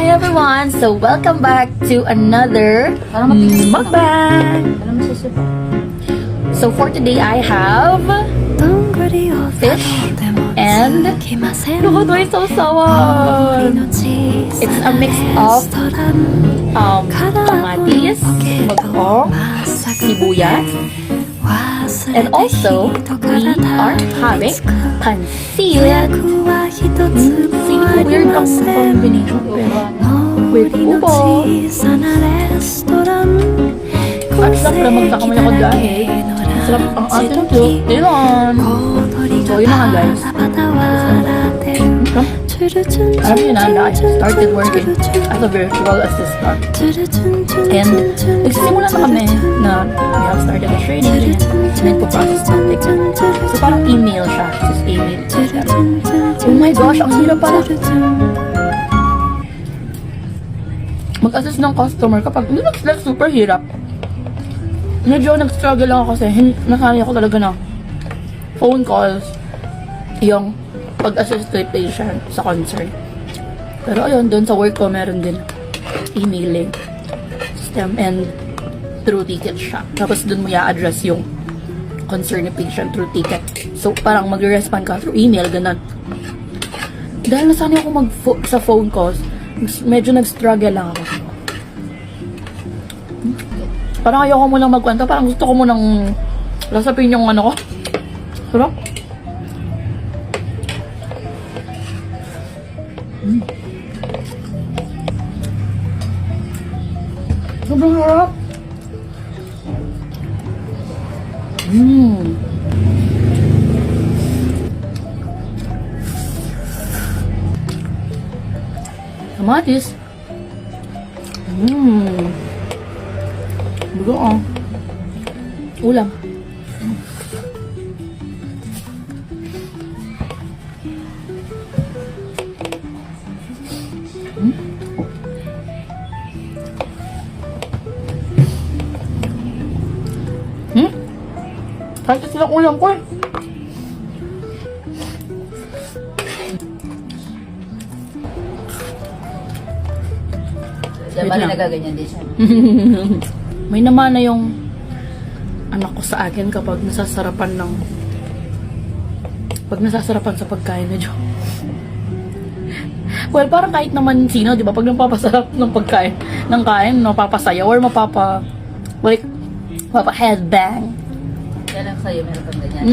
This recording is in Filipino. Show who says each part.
Speaker 1: Hi everyone! So welcome back to another mukbang! So for today I have fish and luhodoy sausawan! It's a mix of kamatis, bagong, sibuyas, and also we are having pancit. Weird ang combination with upo. At syempre magkakamay ako dahil sarap ang ating tilan. So yun na nga guys. Alam niyo na I started working as a virtual assistant. And nagsisimula na kami na we have started a training and nagpo-process ng ticket. So parang email siya. Just email siya. Oh my gosh, ang hirap pala. Mag-assist ng customer kapag hindi like super hirap. Medyo nag-struggle lang ako kasi nakaya ko talaga na phone calls yung pag-assist kay patient sa concern. Pero ayun, doon sa work ko meron din emailing system and through ticket siya. Tapos doon mo i-address yung concern ni patient through ticket. So parang mag-respond ka through email, ganun. Dahil nasanay ako sa phone calls, medyo nag-struggle lang ako. Parang ayoko munang magkwento, parang gusto ko munang lasapin yung ano ko. Sarap. Sobrang sarap. Kamatis. Bugo oh. Ulam. Kahit sila ulam ko eh.
Speaker 2: Siya ba na nagaganyan din siya?
Speaker 1: May naman na yung anak ko sa akin kapag nasasarapan sa pagkain medyo. Well, parang kahit naman sino, di ba? Pag napapasarap ng pagkain, ng kain, mapapasaya or mapa headbang.
Speaker 2: Yan lang sa'yo, meron pang ganyan.